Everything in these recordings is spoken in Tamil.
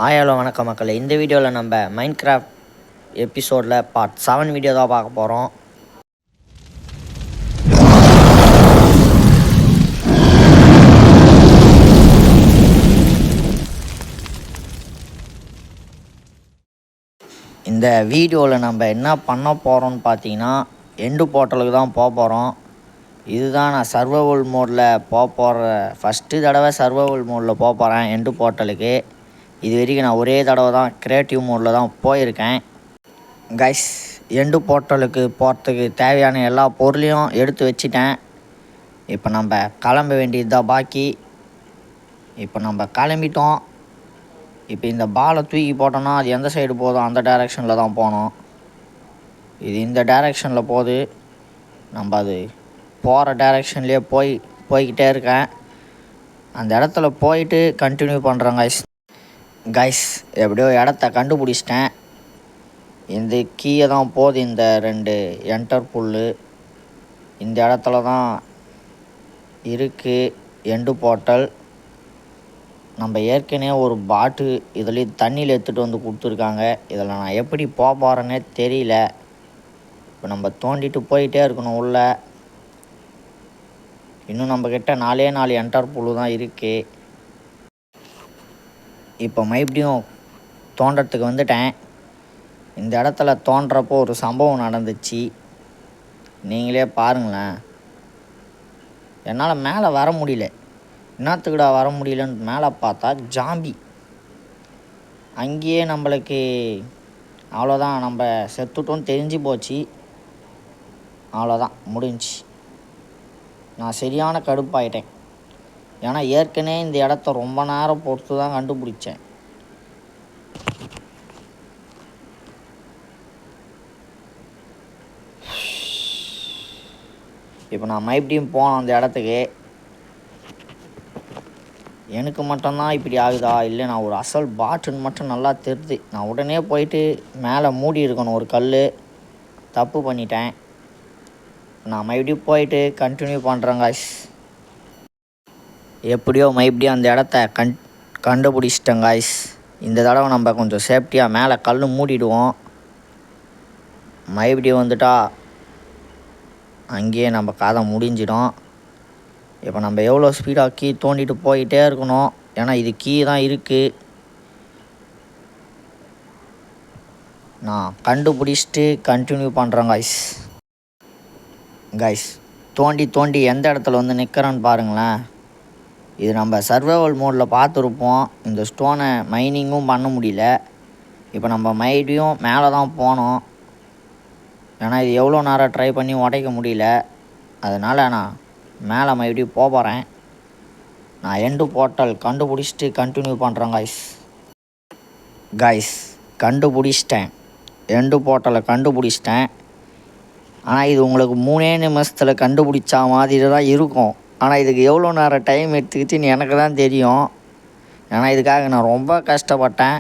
ஹலோ வணக்கம் மக்களே. இந்த வீடியோவில் நம்ம மைன்கிராஃப்ட் எபிசோடில் பார்ட் 7 வீடியோ தான் பார்க்க போகிறோம். இந்த வீடியோவில் நம்ம என்ன பண்ண போகிறோம்னு பார்த்தீங்கன்னா, எண்டு போர்ட்டலுக்கு தான் போக போகிறோம். இதுதான் நான் சர்வைவல் மோடில் போகிற ஃபஸ்ட்டு தடவை சர்வைவல் மோடில் போகிறேன் எண்டு போர்ட்டலுக்கு. இது வரைக்கும் நான் ஒரே தடவை தான் க்ரியேட்டிவ் மோடில் தான் போயிருக்கேன். கைஸ், எண்டு போர்ட்டலுக்கு போகிறதுக்கு தேவையான எல்லா பொருளையும் எடுத்து வச்சிட்டேன். இப்போ நம்ம கிளம்ப வேண்டியது தான் பாக்கி. இப்போ நம்ம கிளம்பிட்டோம். இப்போ இந்த பாலை தூக்கி போட்டோன்னா அது எந்த சைடு போதோ அந்த டைரெக்ஷனில் தான் போகணும். இது இந்த டைரெக்ஷனில் போகுது. நம்ம அது போகிற டைரெக்ஷன்லேயே போய்கிட்டே இருக்கேன். அந்த இடத்துல போயிட்டு கண்டினியூ பண்ணுறேன் கைஸ். எப்படியோ இடத்த கண்டுபிடிச்சிட்டேன். இந்த கீயை தான் போகுது இந்த 2 என்டர் புல்லு. இந்த இடத்துல தான் இருக்குது எண்டு போர்ட்டல். நம்ம ஏற்கனவே ஒரு பாட்டு இதுலேயும் தண்ணியில் எடுத்துகிட்டு வந்து கொடுத்துருக்காங்க. இதில் நான் எப்படி போகிறேன்னே தெரியல. இப்போ நம்ம தோண்டிட்டு போயிட்டே இருக்கணும் உள்ள. இன்னும் நம்மக்கிட்ட 4 என்டர் புல்லு தான் இருக்குது. இப்போ மறுபடியும் தோண்டறதுக்கு வந்துட்டேன். இந்த இடத்துல தோன்றப்போ ஒரு சம்பவம் நடந்துச்சு, நீங்களே பாருங்களேன். என்னால் மேலே வர முடியல. என்னத்துக்குடா வர முடியலன்னு மேலே பார்த்தா ஜாம்பி. அங்கேயே நம்மளுக்கு அவ்வளோதான், நம்ம செத்துட்டோன்னு தெரிஞ்சு போச்சு. அவ்வளோதான், முடிஞ்சு. நான் சரியான கடுப்பாயிட்டேன். ஏன்னா ஏற்கனவே இந்த இடத்த ரொம்ப நேரம் பொறுத்து தான் கண்டுபிடிச்சேன். இப்போ நான் மறுபடியும் போனோம் அந்த இடத்துக்கு. எனக்கு மட்டும்தான் இப்படி ஆகுதா இல்லை நான் ஒரு அசல் பாட்டுன்னு மட்டும் நல்லா தெரியுது. நான் உடனே போயிட்டு மேலே மூடி இருக்கணும் ஒரு கல். தப்பு பண்ணிட்டேன். நான் மறுபடியும் போயிட்டு கண்டினியூ பண்ணுறேன் காய்ஸ். எப்படியோ மறுபடியும் அந்த இடத்த கண்டுபிடிச்சிட்டேன் காய்ஸ். இந்த தடவை நம்ம கொஞ்சம் சேஃப்டியாக மேலே கல் மூடிடுவோம். மறுபடியும் வந்துட்டா அங்கேயே நம்ம கதை முடிஞ்சிடும். இப்போ நம்ம எவ்வளோ ஸ்பீடாக கீ தோண்டிட்டு போயிட்டே இருக்கணும். ஏன்னா இது கீ தான் இருக்குது. நான் கண்டுபிடிச்சிட்டு கண்டினியூ பண்ணுறேன் கைஸ். தோண்டி எந்த இடத்துல வந்து நிற்கிறேன்னு பாருங்களேன். இது நம்ம சர்வைவல் மோடில் பார்த்துருப்போம். இந்த ஸ்டோனை மைனிங்கும் பண்ண முடியல. இப்போ நம்ம மறுபடியும் மேலே தான் போனோம். ஏன்னா இது எவ்வளோ நேரம் ட்ரை பண்ணி உடைக்க முடியல. அதனால் நான் மேலே மறுபடியும் போகிறேன். நான் எண்டு போர்ட்டல் கண்டுபிடிச்சிட்டு கண்டினியூ பண்ணுறேன் கைஸ். கண்டுபிடிச்சிட்டேன், எண்டு போர்ட்டலை கண்டுபிடிச்சிட்டேன். ஆனால் இது உங்களுக்கு 3 நிமிஷத்தில் கண்டுபிடிச்சா மாதிரி தான் இருக்கும். ஆனால் இதுக்கு எவ்வளோ நேரம் டைம் எடுத்துக்கிச்சுன்னு எனக்கு தான் தெரியும். ஏன்னா இதுக்காக நான் ரொம்ப கஷ்டப்பட்டேன்.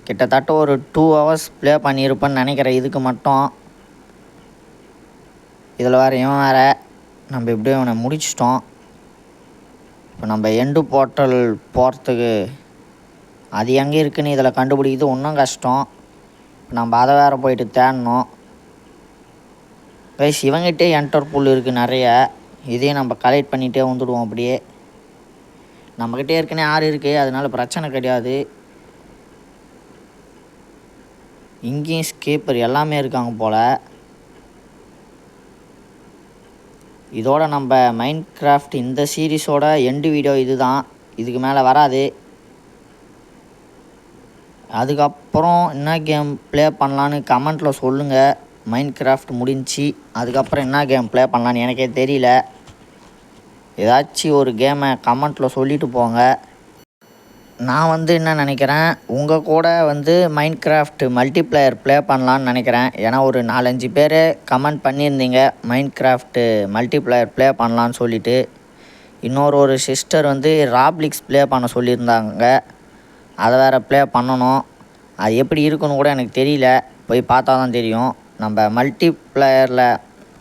கிட்டத்தட்ட ஒரு 2 hours ப்ளே பண்ணியிருப்பேன்னு நினைக்கிறேன் இதுக்கு மட்டும். இதில் வேறு நம்ம எப்படியும் இவனை முடிச்சிட்டோம். இப்போ நம்ம எண்டு போர்ட்டல் போகிறதுக்கு அது எங்கே இருக்குன்னு இதில் கண்டுபிடிக்கிறது இன்னும் கஷ்டம். இப்போ நம்ம அதை வேறு போயிட்டு தேடணும் கைஸ். இவங்கிட்டே என்டர் புல் இருக்குது நிறைய. இதையும் நம்ம கலெக்ட் பண்ணிகிட்டே வந்துடுவோம். அப்படியே நம்மக்கிட்டே ஏற்கனவே 6 இருக்குது, அதனால பிரச்சனை கிடையாது. இங்கேயும் ஸ்கீப்பர் எல்லாமே இருக்காங்க போல். இதோட நம்ம மைன்கிராஃப்ட் இந்த சீரீஸோட எண்டு வீடியோ இது தான். இதுக்கு மேலே வராது. அதுக்கப்புறம் என்ன கேம் ப்ளே பண்ணலான்னு கமெண்ட்டில் சொல்லுங்கள். மைன்கிராஃப்ட் முடிஞ்சு அதுக்கப்புறம் என்ன கேம் ப்ளே பண்ணலான்னு எனக்கே தெரியல. ஏதாச்சும் ஒரு கேமை கமெண்ட்டில் சொல்லிட்டு போங்க. நான் என்ன நினைக்கிறேன், உங்கள் கூட மைன்கிராஃப்ட் மல்டிப்ளேயர் ப்ளே பண்ணலான்னு நினைக்கிறேன். ஏன்னா ஒரு 4-5 பேர் கமெண்ட் பண்ணியிருந்தீங்க மைன்கிராஃப்ட்டு மல்டிப்ளேயர் ப்ளே பண்ணலான்னு சொல்லிவிட்டு. ஒரு சிஸ்டர் ராப்ளிக்ஸ் ப்ளே பண்ண சொல்லியிருந்தாங்க. அதை வேறு ப்ளே பண்ணணும். அது எப்படி இருக்குன்னு கூட எனக்கு தெரியல, போய் பார்த்தா தான் தெரியும். நம்ம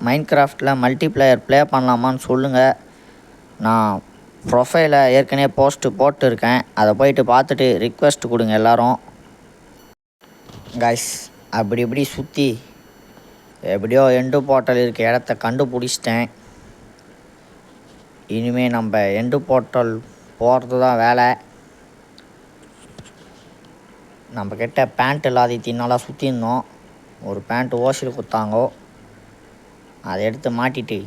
மைன்கிராஃப்டில் மல்டிப்ளேயர் ப்ளே பண்ணலாமான்னு சொல்லுங்கள். நான் ப்ரொஃபைலை ஏற்கனவே போஸ்ட்டு போட்டிருக்கேன், அதை போயிட்டு பார்த்துட்டு ரிக்வெஸ்ட் கொடுங்க எல்லோரும். கைஸ் அப்படி இப்படி சுற்றி எப்படியோ எண்டு போர்ட்டல் இருக்க இடத்த கண்டுபிடிச்சிட்டேன். இனிமேல் நம்ம எண்டு போர்ட்டல் போகிறது தான் வேலை. நம்மக்கிட்ட பேண்ட் எல்லாத்தையும் நல்லா சுற்றிருந்தோம். ஒரு பேண்ட் ஓசில் கொடுத்தாங்கோ, அதை எடுத்து மாட்டிட்டு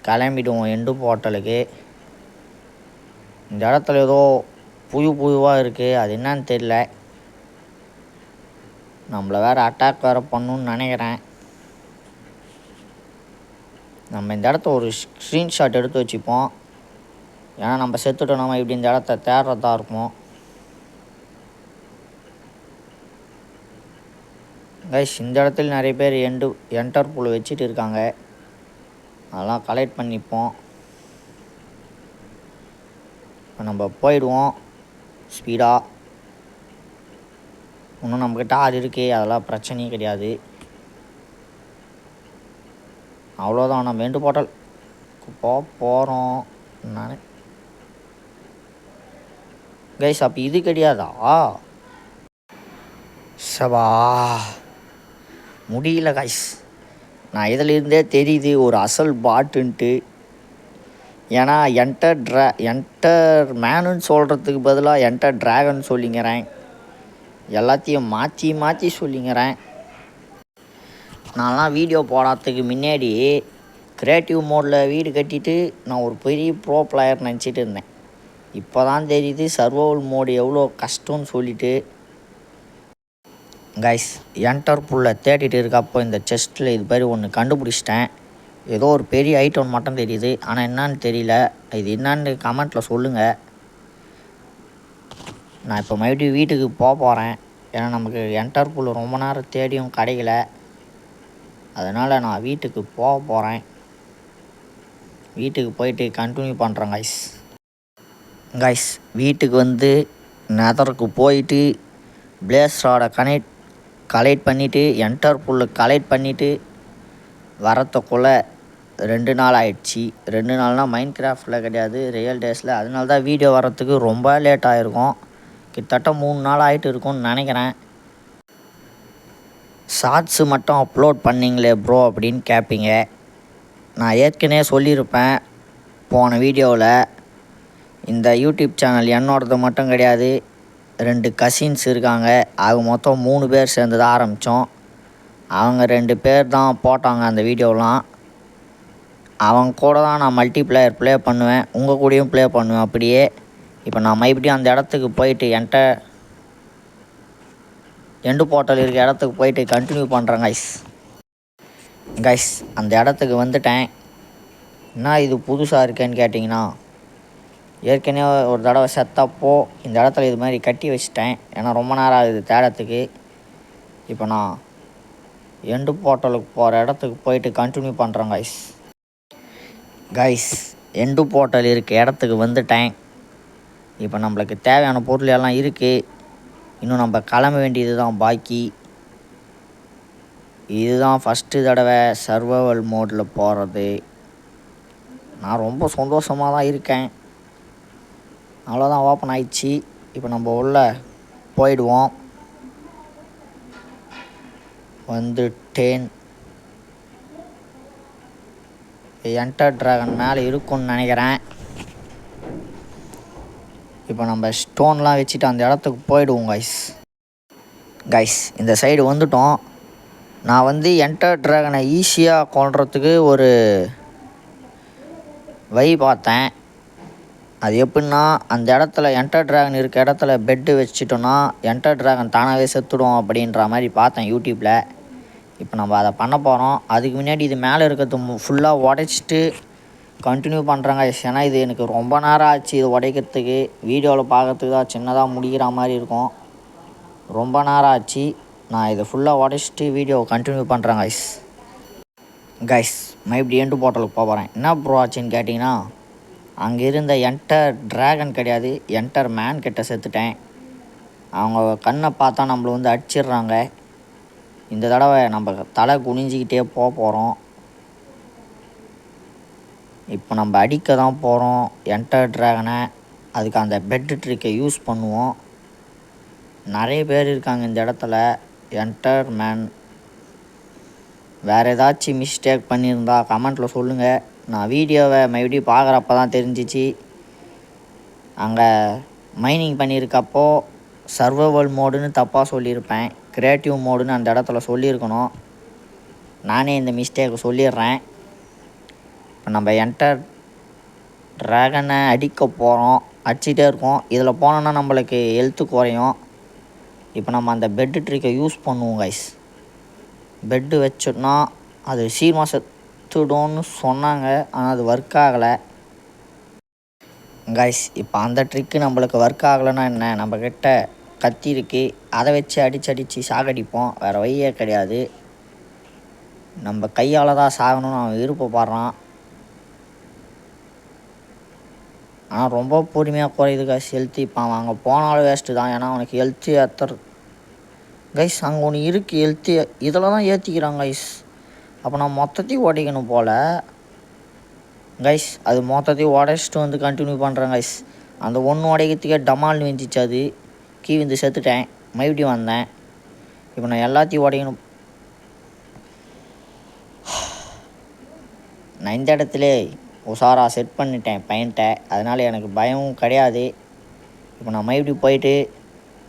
கிளம்பிடுவோம் எண்டு போர்ட்டலுக்கு. இந்த இடத்துல ஏதோ புதுவாக இருக்குது, அது என்னன்னு தெரியல. நம்மளை வேறு அட்டாக் வேறு பண்ணணுன்னு நினைக்கிறேன். நம்ம இந்த இடத்த ஒரு ஸ்க்ரீன்ஷாட் எடுத்து வச்சுப்போம், ஏன்னா நம்ம செத்துட்டோம், நம்ம இப்படி இந்த இடத்த தேடுறதா இருக்கும். கைஸ் இந்த இடத்துல நிறைய பேர் என்டர் புல் வச்சுட்டு இருக்காங்க, அதெல்லாம் கலெக்ட் பண்ணிப்போம். இப்போ நம்ம போயிடுவோம் ஸ்பீடாக. இன்னும் நம்மக்கிட்ட ஆறு இருக்குது, அதெல்லாம் பிரச்சனையே கிடையாது. அவ்வளோதான், நம்ம எண்டு போர்ட்டல் போகிறோம். நான் கைஸ் அப்போ இது கிடையாதா? சபா முடியல கைஸ். நான் இதிலிருந்தே தெரியுது ஒரு அசல் பாட்டுன்ட்டு. ஏன்னா என்டர் மேனுன்னு சொல்கிறதுக்கு பதிலாக என்டர் ட்ராகன் சொல்லிங்கிறேன். எல்லாத்தையும் மாற்றி சொல்லிங்கிறேன். நான்லாம் வீடியோ போடாததுக்கு முன்னாடி க்ரியேட்டிவ் மோடில் வீடு கட்டிட்டு நான் ஒரு பெரிய ப்ரோ பிளேயர் நினச்சிட்டு இருந்தேன். இப்போ தான் தெரியுது சர்வைவல் மோடு எவ்வளோ கஷ்டம்னு சொல்லிவிட்டு. கைஸ் என்டர் புல்லை தேடிட்டு இருக்கப்போ இந்த செஸ்ட்டில் இது மாதிரி ஒன்று கண்டுபிடிச்சிட்டேன். ஏதோ ஒரு பெரிய ஐட்டம் மட்டும் தெரியுது, ஆனால் என்னான்னு தெரியல. இது என்னான்னு கமெண்ட்டில் சொல்லுங்கள். நான் இப்போ மறுபடியும் வீட்டுக்கு போகிறேன், ஏன்னா நமக்கு என்டர் புல் ரொம்ப நேரம் தேடியும் கிடைக்கல. அதனால் நான் வீட்டுக்கு போகிறேன். வீட்டுக்கு போயிட்டு கண்டினியூ பண்ணுறேன் கைஸ். வீட்டுக்கு வந்து நெதருக்கு போயிட்டு பிளேஸ் ராடை கலெக்ட் பண்ணிவிட்டு என்டர் புல்லு கலெக்ட் பண்ணிவிட்டு வரத்துக்குள்ளே 2 நாள் ஆயிடுச்சு. 2 நாள்னால் மைண்ட் கிராஃப்டில் கிடையாது, ரியல் டேஸில். அதனால தான் வீடியோ வரத்துக்கு ரொம்ப லேட் ஆகிருக்கும். கிட்டத்தட்ட 3 நாள் ஆகிட்டு இருக்கும்னு நினைக்கிறேன். ஷார்ட்ஸு மட்டும் அப்லோட் பண்ணிங்களே ப்ரோ அப்படின்னு கேட்பீங்க. நான் ஏற்கனவே சொல்லியிருப்பேன் போன வீடியோவில், இந்த யூடியூப் சேனல் என்னோடது மட்டும் கிடையாது, 2 கசின்ஸ் இருக்காங்க. ஆக மொத்தம் 3 பேர் சேர்ந்து தான் ஆரம்பித்தோம். அவங்க 2 பேர் தான் போட்டாங்க அந்த வீடியோலாம். அவங்க கூட தான் நான் மல்டிப்ளேயர் ப்ளே பண்ணுவேன், உங்கள் கூடயும் ப்ளே பண்ணுவேன் அப்படியே. இப்போ நான் மறுபடியும் அந்த இடத்துக்கு போயிட்டு எண்டு போர்ட்டல் இருக்க இடத்துக்கு போயிட்டு கண்டினியூ பண்ணுறேன் கைஸ். அந்த இடத்துக்கு வந்துட்டேன். என்ன இது புதுசாக இருக்கேன்னு கேட்டிங்கன்னா, ஏற்கனவே ஒரு தடவை செத்தப்போ இந்த இடத்துல இது மாதிரி கட்டி வச்சிட்டேன், ஏன்னா ரொம்ப நேரம் ஆகுது தேடத்துக்கு. இப்போ நான் எண்டு போர்ட்டலுக்கு போகிற இடத்துக்கு போயிட்டு கண்டினியூ பண்ணுறேன் கைஸ். எண்டு போர்ட்டல் இருக்க இடத்துக்கு வந்துட்டேன். இப்போ நம்மளுக்கு தேவையான பொருள் எல்லாம் இருக்குது. இன்னும் நம்ம கிளம்ப வேண்டியது தான் பாக்கி. இதுதான் ஃபஸ்ட்டு தடவை சர்வைவல் மோடில் போகிறது. நான் ரொம்ப சந்தோஷமாக தான் இருக்கேன். அவ்வளோதான், ஓப்பன் ஆயிடுச்சு. இப்போ நம்ம உள்ளே போயிடுவோம். வந்துட்டேன். என்டர் ட்ராகன் மேலே இருக்குன்னு நினைக்கிறேன். இப்போ நம்ம ஸ்டோன்லாம் வச்சுட்டு அந்த இடத்துக்கு போயிடுவோம் கைஸ். இந்த சைடு வந்துட்டோம். நான் வந்து என்டர் ட்ராகனை ஈஸியாக கொள்றதுக்கு ஒரு வழி பார்த்தேன். அது எப்படின்னா, அந்த இடத்துல என்டர் ட்ராகன் இருக்க இடத்துல பெட்டு வச்சுட்டோன்னா என்டர் ட்ராகன் தானாகவே செத்துடும் அப்படின்ற மாதிரி பார்த்தேன் யூடியூப்பில். இப்போ நம்ம அதை பண்ண போகிறோம். அதுக்கு முன்னாடி இது மேலே இருக்கிறது ஃபுல்லாக உடைச்சிட்டு கண்டினியூ பண்ணுறாங்க. ஏன்னா இது எனக்கு ரொம்ப நேரம் ஆச்சு இது உடைக்கிறதுக்கு. வீடியோவில் பார்க்கறதுக்கு தான் சின்னதாக முடிகிற மாதிரி இருக்கும், ரொம்ப நேரம் ஆச்சு. நான் இதை ஃபுல்லாக உடைச்சிட்டு வீடியோவை கண்டினியூ பண்ணுறேன் கைஸ். மறுபடியும் எண்டு போர்ட்டலுக்கு போகிறேன். என்ன ப்ரோ ஆச்சுன்னு கேட்டிங்கன்னா, அங்கே இருந்த என்டர் ட்ராகன் கிடையாது, என்டர் மேன் கிட்ட செத்துட்டேன். அவங்க கண்ணை பார்த்தா நம்மளை வந்து அடிச்சிடுறாங்க. இந்த தடவை நம்ம தலை குனிஞ்சிக்கிட்டே போகிறோம். இப்போ நம்ம அடிக்க தான் போகிறோம் என்டர் ட்ராகனை. அதுக்கு அந்த பெட்டு ட்ரிக்கை யூஸ் பண்ணுவோம். நிறைய பேர் இருக்காங்க இந்த இடத்துல. என்டர் மேன் வேறு ஏதாச்சும் மிஸ்டேக் பண்ணியிருந்தா கமெண்ட்டில் சொல்லுங்கள். நான் வீடியோவை மறுபடியும் பார்க்குறப்ப தான் தெரிஞ்சிச்சு. அங்கே மைனிங் பண்ணியிருக்கப்போ சர்வைவல் மோடுன்னு தப்பாக சொல்லியிருப்பேன். க்ரியேட்டிவ் மோடுன்னு அந்த இடத்துல சொல்லியிருக்கணும். நானே இந்த மிஸ்டேக்கை சொல்லிடுறேன். இப்போ நம்ம என்டர் ட்ராகனை அடிக்க போகிறோம். அடிச்சிட்டே இருக்கோம். இதில் போனோன்னா நம்மளுக்கு ஹெல்த்து குறையும். இப்போ நம்ம அந்த பெட்டு ட்ரிக்கை யூஸ் பண்ணுவோம் கைஸ். பெட்டு வச்சோன்னா அது சீக்கிரமாக செத்துடும்னு சொன்னாங்க. ஆனால் அது ஒர்க் ஆகலை கைஸ். இப்போ அந்த ட்ரிக்கு நம்மளுக்கு ஒர்க் ஆகலைன்னா என்ன, நம்மக்கிட்ட கத்தி இருக்குது, அதை வச்சு அடித்து சாகடிப்போம். வேறு வழியே கிடையாது. நம்ம கையால் தான் சாகணும்னு அவன் விருப்பப்படுறான். ஆனால் ரொம்ப பொறுமையாக குறையுது கைஸ் ஹெல்த்து. இப்போ அவன் அங்கே போனாலும் வேஸ்ட்டு தான். ஏன்னா அவனுக்கு ஹெல்த்து ஏற்றுறது கைஸ். அங்கே ஒன்று இருக்குது ஹெல்த்து, இதில் தான் ஏற்றிக்கிறான் கைஸ். அப்போ நான் மொத்தத்தையும் உடைக்கணும் போல் கைஸ். அது மொத்தத்தையும் உடைச்சிட்டு வந்து கண்டினியூ பண்ணுறேன் கைஸ். அந்த ஒன்று உடைக்கிறதுக்கே டமால்னு வெஞ்சிச்சு. அது கீ வந்து செத்துட்டேன். மறுபடியும் வந்தேன். இப்போ நான் எல்லாத்தையும் உடைக்கணும். நான் இந்த இடத்துல உஷாராக செட் பண்ணிட்டேன் பையன்ட்ட. அதனால் எனக்கு பயமும் கிடையாது. இப்போ நான் மறுபடியும் போயிட்டு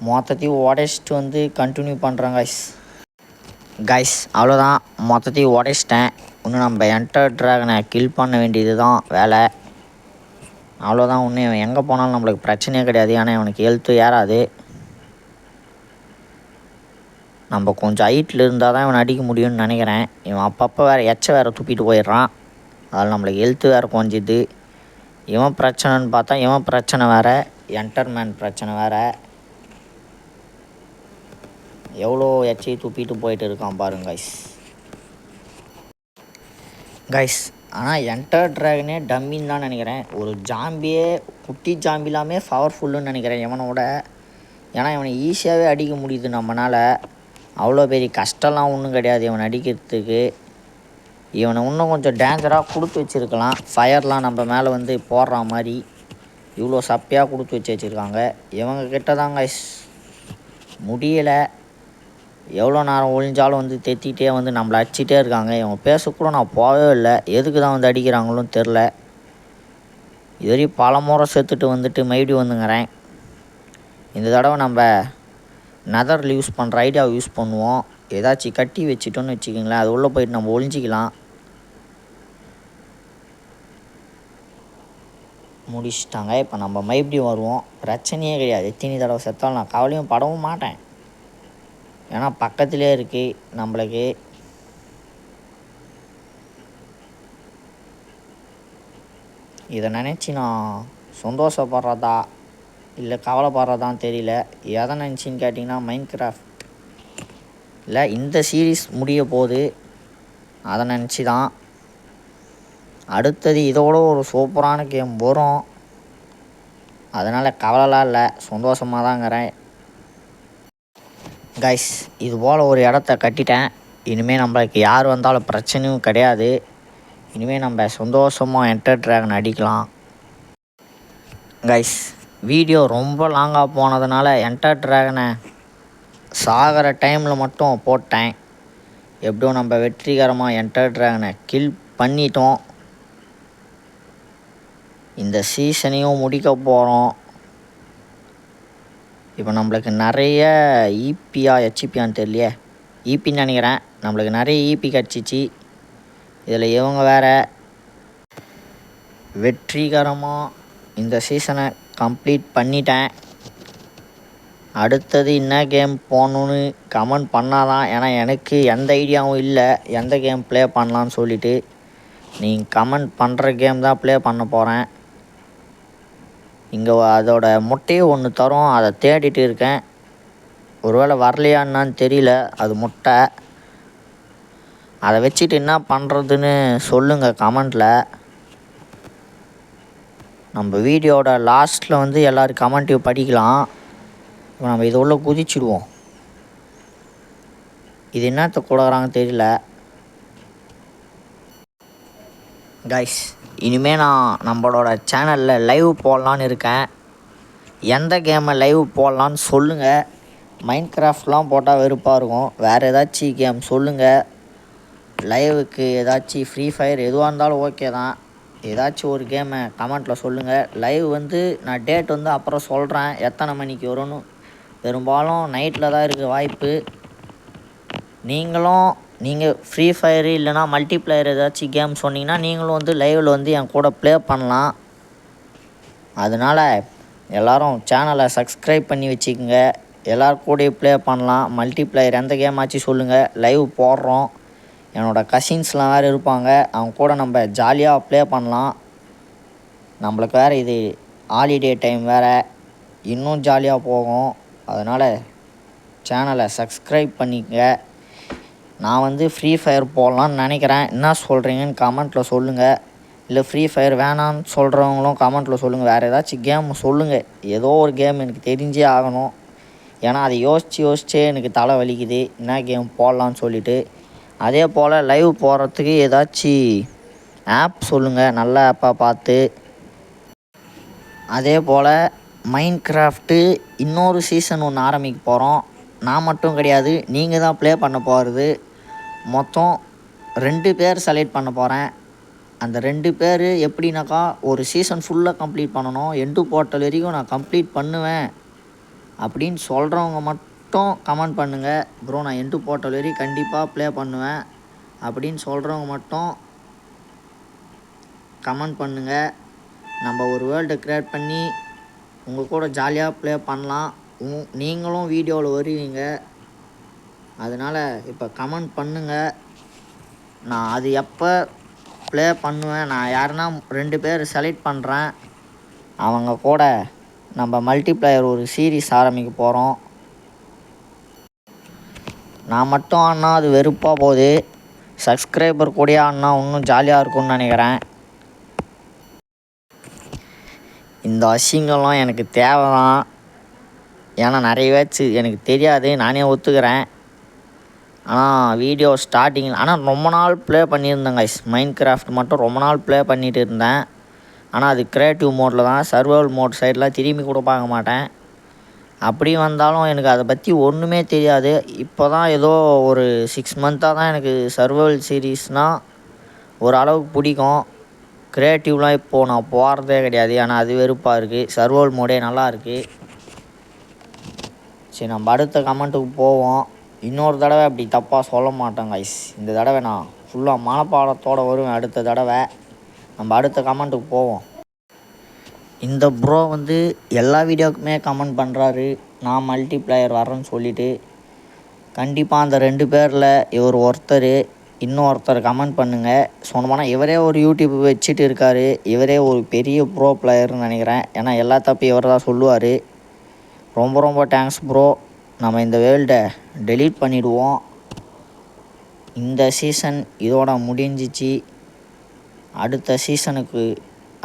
மொத்தத்தையும் உடைச்சிட்டு வந்து கண்டினியூ பண்ணுறேன் கைஸ். அவ்வளோதான், மொத்தத்தையும் உடைச்சிட்டேன். இன்னும் நம்ம என்டர் ட்ராகனை கில் பண்ண வேண்டியது தான் வேலை. அவ்வளோதான். இன்னும் எங்கே போனாலும் நம்மளுக்கு பிரச்சனையே கிடையாது. ஏன்னா அவனுக்கு ஹெல்த்து ஏறாது. நம்ம கொஞ்சம் ஹைட்டில் இருந்தால் தான் இவன் அடிக்க முடியும்னு நினைக்கிறேன். இவன் அப்பப்போ வேறு துப்பிட்டு போயிடுறான். அதில் நம்மளுக்கு ஹெல்த்து வேறு கொஞ்சிது. இவன் பிரச்சனைன்னு பார்த்தா இவன் பிரச்சனை வேறு, என்டர்மேன் பிரச்சனை வேறு. எவ்வளோ துப்பிட்டு போயிட்டு இருக்கான் பாருங்க கைஸ். ஆனால் என்டர் ட்ராகனே டம்மின்னு தான் நினைக்கிறேன். ஒரு ஜாம்பியே குட்டி ஜாம்பிலாமே பவர்ஃபுல்லுன்னு நினைக்கிறேன் இவனோட. ஏன்னா இவனை ஈஸியாகவே அடிக்க முடியுது நம்மளால். அவ்வளோ பெரிய கஷ்டம்லாம் ஒன்றும் கிடையாது இவனை அடிக்கிறதுக்கு. இவனை இன்னும் கொஞ்சம் டேஞ்சராக கொடுத்து வச்சுருக்கலாம். ஃபயர்லாம் நம்ம மேலே வந்து போடுற மாதிரி இவ்வளோ சப்பையாக கொடுத்து வச்சுருக்காங்க. இவங்க கிட்ட தான் கைஸ் முடியலை. எவ்வளோ நேரம் ஒழிஞ்சாலும் வந்து தெத்திகிட்டே வந்து நம்மளை அடிச்சிட்டே இருக்காங்க. இவங்க பேசக்கூட நான் போகவே இல்லை. எதுக்கு தான் வந்து அடிக்கிறாங்களும் தெரில. இது வரையும் பல முறை செத்துட்டு வந்துட்டு மறுபடியும் வந்துங்கிறேன். இந்த தடவை நம்ம நெதரில் யூஸ் பண்ணுற ஐடியாவை யூஸ் பண்ணுவோம். ஏதாச்சும் கட்டி வச்சுட்டோன்னு வச்சுக்கிங்களேன், அது உள்ளே போயிட்டு நம்ம ஒழிஞ்சிக்கலாம். முடிச்சிட்டாங்க. இப்போ நம்ம மறுபடியும் வருவோம். பிரச்சனையே கிடையாது. எத்தனை தடவை செத்தாலும் நான் கவலையும் படவும் மாட்டேன். ஏன்னா பக்கத்திலே இருக்குது நம்மளுக்கு. இதை நினச்சி நான் சந்தோஷப்படுறதா இல்லை கவலைப்படுறதான்னு தெரியல. எதை நினச்சின்னு கேட்டிங்கன்னா மைன்கிராஃப்ட் இல்லை, இந்த சீரீஸ் முடிய போகுது அதை நினச்சி தான். அடுத்தது இதோட ஒரு சூப்பரான கேம் வரும். அதனால் கவலைலாம் இல்லை, சந்தோஷமாக தாங்கிறேன் கைஸ். இது போல் ஒரு இடத்த கட்டிட்டேன். இனிமேல் நம்மளுக்கு யார் வந்தாலும் பிரச்சனையும் கிடையாது. இனிமேல் நம்ம சந்தோஷமாக என்டர் ட்ராகன் அடிக்கலாம் கைஸ். வீடியோ ரொம்ப லாங்காக போனதுனால என்டர் ட்ராகனை சாகிற டைமில் மட்டும் போட்டேன். எப்படியோ நம்ம வெற்றிகரமாக என்டர் ட்ராகனை கில் பண்ணிட்டோம். இந்த சீசனையும் முடிக்க போகிறோம். இப்போ நம்மளுக்கு நிறைய ஈபியா ஹெச்பியான்னு தெரியலையே, ஈபின்னு நினைக்கிறேன். நம்மளுக்கு நிறைய ஈபி கிடச்சிச்சு. இதில் இவங்க வேறு. வெற்றிகரமாக இந்த சீசனை கம்ப்ளீட் பண்ணிட்டேன். அடுத்தது என்ன கேம் போகணுன்னு கமெண்ட் பண்ணாதான். ஏன்னா எனக்கு எந்த ஐடியாவும் இல்லை எந்த கேம் ப்ளே பண்ணலான்னு சொல்லிவிட்டு. நீங்கள் கமெண்ட் பண்ணுற கேம் தான் ப்ளே பண்ண போகிறேன். இங்கே அதோட முட்டையை ஒன்று தரும், அதை தேடிட்டு இருக்கேன். ஒருவேளை வரலையான்னு தெரியல. அது முட்டை. அதை வச்சுட்டு என்ன பண்ணுறதுன்னு சொல்லுங்கள் கமெண்ட்டில். நம்ம வீடியோட லாஸ்ட்டில் வந்து எல்லோரும் கமெண்ட்டையும் படிக்கலாம். இப்போ நம்ம இது உள்ள குதிச்சுடுவோம். இது என்னத்தை கொடுக்குறாங்கன்னு தெரியல. கைஸ், இனிமேல் நான் நம்மளோட சேனலில் லைவ் போடலான்னு இருக்கேன். எந்த கேமை லைவ் போடலான்னு சொல்லுங்கள். மைண்ட் கிராஃப்ட்லாம் போட்டால் வெறுப்பாக இருக்கும். வேறு ஏதாச்சும் கேம் சொல்லுங்கள். லைவுக்கு ஏதாச்சும் ஃப்ரீ ஃபயர் எதுவாக இருந்தாலும் ஓகே தான். ஏதாச்சும் ஒரு கேமை கமெண்ட்டில் சொல்லுங்கள். லைவ் நான் டேட் அப்புறம் சொல்கிறேன் எத்தனை மணிக்கு வரும்னு. பெரும்பாலும் நைட்டில் தான் இருக்குது வாய்ப்பு. நீங்கள் ஃப்ரீ ஃபயரு இல்லைனா மல்டிப்ளேயர் ஏதாச்சும் கேம் சொன்னீங்கன்னா நீங்களும் லைவில் என் கூட ப்ளே பண்ணலாம். அதனால் எல்லோரும் சேனலை சப்ஸ்கிரைப் பண்ணி வச்சுக்கோங்க. எல்லோரும் கூட ப்ளே பண்ணலாம். மல்டிப்ளேயர் எந்த கேம் ஆச்சு சொல்லுங்கள், லைவ் போடுறோம். என்னோடய கசின்ஸ்லாம் வேறு இருப்பாங்க, அவங்க கூட நம்ம ஜாலியாக ப்ளே பண்ணலாம். நம்மளுக்கு வேறு இது ஹாலிடே டைம் வேறு, இன்னும் ஜாலியாக போகும். அதனால் சேனலை சப்ஸ்கிரைப் பண்ணிக்கங்க. நான் ஃப்ரீ ஃபயர் போடலான்னு நினைக்கிறேன். என்ன சொல்கிறீங்கன்னு கமெண்ட்டில் சொல்லுங்கள். இல்லை ஃப்ரீ ஃபயர் வேணான்னு சொல்கிறவங்களும் கமெண்ட்டில் சொல்லுங்கள். வேறு ஏதாச்சும் கேம் சொல்லுங்கள். ஏதோ ஒரு கேம் எனக்கு தெரிஞ்சே ஆகணும். ஏன்னா அதை யோசிச்சே எனக்கு தலை வலிக்குது என்ன கேம் போடலான்னு சொல்லிவிட்டு. அதே போல் லைவ் போடுறதுக்கு ஏதாச்சும் ஆப் சொல்லுங்கள், நல்ல ஆப்பாக பார்த்து. அதே போல் மைண்ட் கிராஃப்ட்டு இன்னொரு சீசன் ஒன்று ஆரம்பிக்க போகிறோம். நான் மட்டும் கிடையாது, நீங்கள் தான் ப்ளே பண்ண போகிறது. மொத்தம் 2 பேர் செலக்ட் பண்ண போகிறேன். அந்த 2 பேர் எப்படின்னாக்கா ஒரு சீசன் ஃபுல்லாக கம்ப்ளீட் பண்ணணும். எண்டு போர்ட்டல் வரைக்கும் நான் கம்ப்ளீட் பண்ணுவேன் அப்படின்னு சொல்கிறவங்க மட்டும் கமெண்ட் பண்ணுங்கள். ப்ரோ நான் எண்டு போர்ட்டல் வரைக்கும் கண்டிப்பாக ப்ளே பண்ணுவேன் அப்படின்னு சொல்கிறவங்க மட்டும் கமெண்ட் பண்ணுங்கள். நம்ம ஒரு வேர்ல்டை க்ரியேட் பண்ணி உங்கள் கூட ஜாலியாக ப்ளே பண்ணலாம். நீங்களும் வீடியோவில் வருவீங்க. அதனால் இப்போ கமெண்ட் பண்ணுங்கள். நான் அது எப்போ ப்ளே பண்ணுவேன், நான் யாருன்னா 2 பேர் செலக்ட் பண்ணுறேன். அவங்க கூட நம்ம மல்டிப்ளேயர் ஒரு சீரீஸ் ஆரம்பிக்க போகிறோம். நான் மட்டும் ஆடினா அது வெறுப்பாக போகுது. சப்ஸ்கிரைபர் கூட ஆடினா இன்னும் ஜாலியாக இருக்கும்னு நினைக்கிறேன். இந்த அசிங்கம்லாம் எனக்கு தேவை தான். ஏன்னா நிறைய பேச்சு எனக்கு தெரியாது, நானே ஒத்துக்கிறேன். ஆனால் வீடியோ ஸ்டார்டிங்கில் ரொம்ப நாள் ப்ளே பண்ணியிருந்தேன் கைஸ். மைண்ட் கிராஃப்ட் மட்டும் ரொம்ப நாள் ப்ளே பண்ணிகிட்டு இருந்தேன். ஆனால் அது க்ரியேட்டிவ் மோடில் தான். சர்வைவல் மோட் சைடெலாம் திரும்பி கூட பார்க்க மாட்டேன். அப்படி வந்தாலும் எனக்கு அதை பற்றி ஒன்றுமே தெரியாது. இப்போ தான் ஏதோ ஒரு 6 மந்த்தாக தான் எனக்கு சர்வைவல் சீரீஸ்னால் ஓரளவுக்கு பிடிக்கும். க்ரியேட்டிவ்லாம் இப்போது நான் போகிறதே கிடையாது. ஆனால் அது வெறுப்பாக இருக்குது. சர்வைவல் மோடே நல்லா இருக்குது. சரி, நம்ம அடுத்த கமெண்ட்டுக்கு போவோம். இன்னொரு தடவை அப்படி தப்பாக சொல்ல மாட்டேன் கைஸ். இந்த தடவை நான் ஃபுல்லாக மனப்பாடத்தோடு வருவேன். அடுத்த தடவை நம்ம அடுத்த கமெண்ட்டுக்கு போவோம். இந்த ப்ரோ எல்லா வீடியோக்குமே கமெண்ட் பண்ணுறாரு நான் மல்டிப்ளேயர் வரேன்னு சொல்லிவிட்டு. கண்டிப்பாக அந்த 2 பேரில் இவர் ஒருத்தர், இன்னொருத்தர் கமெண்ட் பண்ணுங்கள். சொன்னோம்னா இவரே ஒரு யூடியூப் வச்சுட்டு இருக்கார். இவரே ஒரு பெரிய ப்ரோ பிளேயர்னு நினைக்கிறேன். ஏன்னா எல்லா தப்பு இவர் தான் சொல்லுவார். ரொம்ப ரொம்ப தேங்க்ஸ் ப்ரோ. நம்ம இந்த வேர்ல்டை டெலீட் பண்ணிவிடுவோம். இந்த சீசன் இதோட முடிஞ்சிச்சு. அடுத்த சீசனுக்கு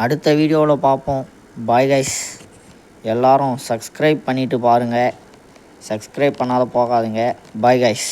அடுத்த வீடியோவில் பார்ப்போம். Bye guys. எல்லோரும் சப்ஸ்கிரைப் பண்ணிவிட்டு பாருங்கள். சப்ஸ்கிரைப் பண்ணாத போகாதுங்க. Bye guys.